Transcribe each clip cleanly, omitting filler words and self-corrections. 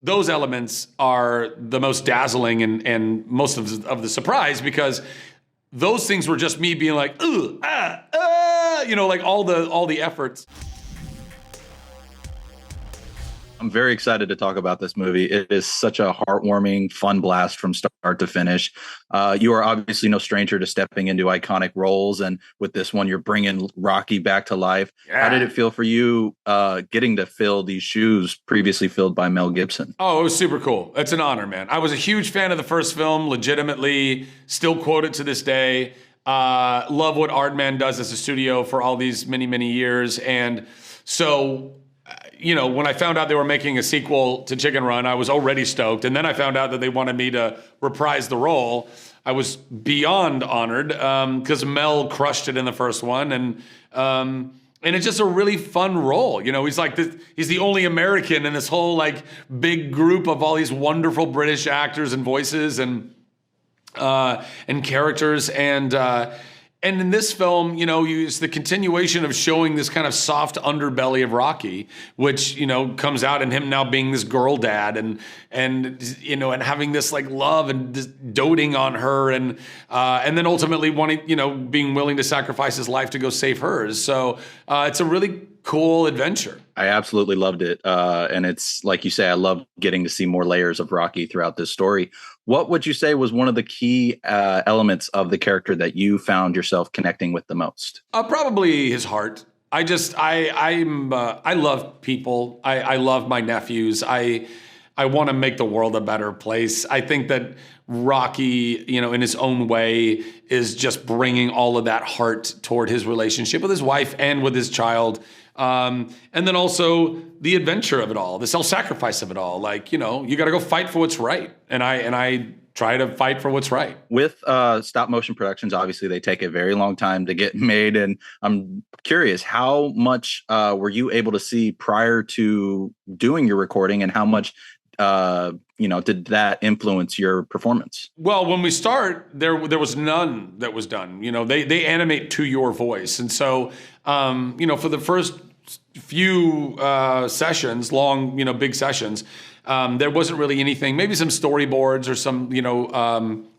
those elements are the most dazzling and most of the surprise, because those things were just me being like, ooh, like all the efforts. I'm very excited to talk about this movie. It is such a heartwarming, fun blast from start to finish. You are obviously no stranger to stepping into iconic roles, and with this one, you're bringing Rocky back to life. Yeah. How did it feel for you getting to fill these shoes previously filled by Mel Gibson? Oh, it was super cool. It's an honor, man. I was a huge fan of the first film, legitimately, still quote it to this day. Love what Aardman does as a studio for all these many, many years. And so, when I found out they were making a sequel to Chicken Run, I was already stoked. And then I found out that they wanted me to reprise the role. I was beyond honored because Mel crushed it in the first one. And it's just a really fun role. He's like he's the only American in this whole like big group of all these wonderful British actors and voices and characters. And in this film, it's the continuation of showing this kind of soft underbelly of Rocky, which, comes out in him now being this girl dad and having this like love and this doting on her and then ultimately wanting, being willing to sacrifice his life to go save hers. So it's a really cool adventure. I absolutely loved it. And it's like you say, I love getting to see more layers of Rocky throughout this story. What would you say was one of the key elements of the character that you found yourself connecting with the most? Probably his heart. I love people. I love my nephews. I want to make the world a better place. I think that Rocky, in his own way, is just bringing all of that heart toward his relationship with his wife and with his child. And then also the adventure of it all, the self-sacrifice of it all. Like, you got to go fight for what's right. And I try to fight for what's right. With stop motion productions, obviously they take a very long time to get made. And I'm curious, how much were you able to see prior to doing your recording, and how much did that influence your performance? Well, when we start, there was none that was done. They animate to your voice. And so, for the first few sessions, long, big sessions, there wasn't really anything, maybe some storyboards or some,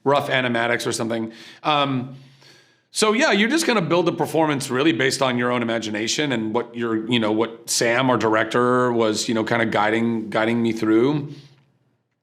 rough animatics or something. So yeah, you're just going to build the performance really based on your own imagination and what what Sam, our director, was, kind of guiding me through.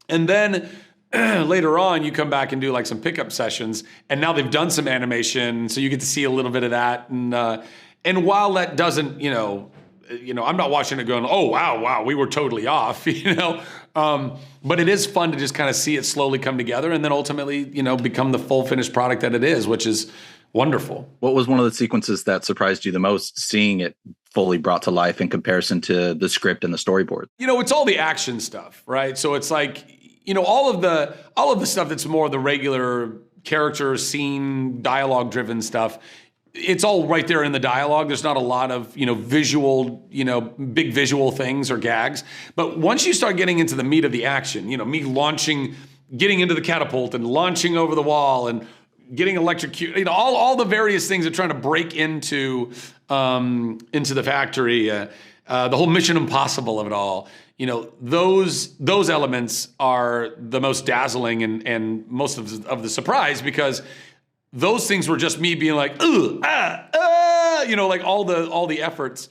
And then later on, you come back and do like some pickup sessions, and now they've done some animation, so you get to see a little bit of that. And while that doesn't, I'm not watching it going, oh wow, we were totally off, but it is fun to just kind of see it slowly come together, and then ultimately, become the full finished product that it is, which is wonderful. What was one of the sequences that surprised you the most, seeing it fully brought to life in comparison to the script and the storyboard? It's all the action stuff, right? So it's like, all of the stuff that's more the regular character scene, dialogue driven stuff. It's all right there in the dialogue. There's not a lot of, visual, big visual things or gags. But once you start getting into the meat of the action, me getting into the catapult and launching over the wall and getting electrocuted, all the various things that are trying to break into the factory, the whole Mission Impossible of it all. Those elements are the most dazzling and most of the surprise, because those things were just me being like, ooh, like all the efforts.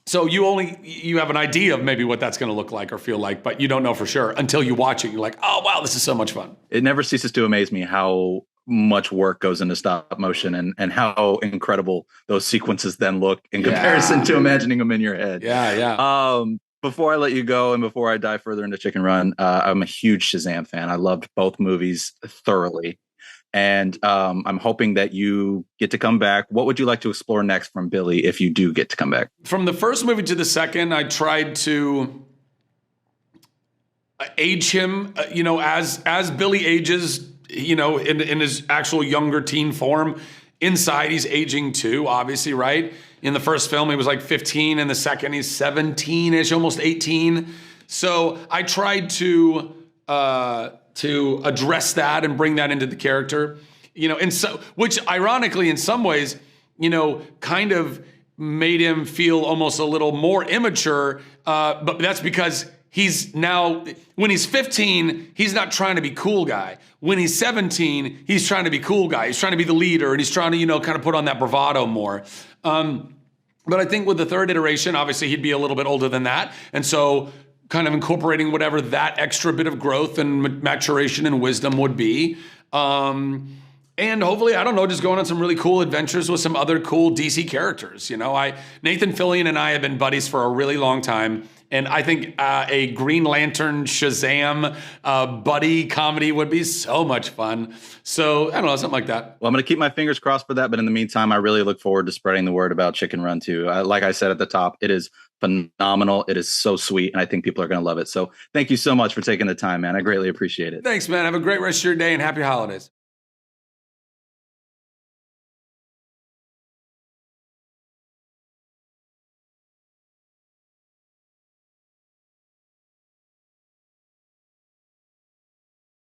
So you have an idea of maybe what that's going to look like or feel like, but you don't know for sure until you watch it. You're like, oh wow, this is so much fun. It never ceases to amaze me how much work goes into stop motion and how incredible those sequences then look in comparison to imagining them in your head. Yeah. Before I let you go and before I dive further into Chicken Run, I'm a huge Shazam fan. I loved both movies thoroughly. And I'm hoping that you get to come back. What would you like to explore next from Billy if you do get to come back? From the first movie to the second, I tried to age him, as Billy ages, in his actual younger teen form. Inside, he's aging too, obviously, right? In the first film, he was like 15. In the second, he's 17-ish, almost 18. So I tried to address that and bring that into the character, and so, which ironically, in some ways, kind of made him feel almost a little more immature. But that's because he's now, when he's 15, he's not trying to be cool guy. When he's 17, he's trying to be cool guy. He's trying to be the leader, and he's trying to, kind of put on that bravado more. But I think with the third iteration, obviously he'd be a little bit older than that. And so kind of incorporating whatever that extra bit of growth and maturation and wisdom would be. And hopefully, I don't know, just going on some really cool adventures with some other cool DC characters. Nathan Fillion and I have been buddies for a really long time. And I think a Green Lantern Shazam buddy comedy would be so much fun. So I don't know, something like that. Well, I'm going to keep my fingers crossed for that. But in the meantime, I really look forward to spreading the word about Chicken Run 2. Like I said at the top, it is phenomenal. It is so sweet. And I think people are going to love it. So thank you so much for taking the time, man. I greatly appreciate it. Thanks, man. Have a great rest of your day and happy holidays.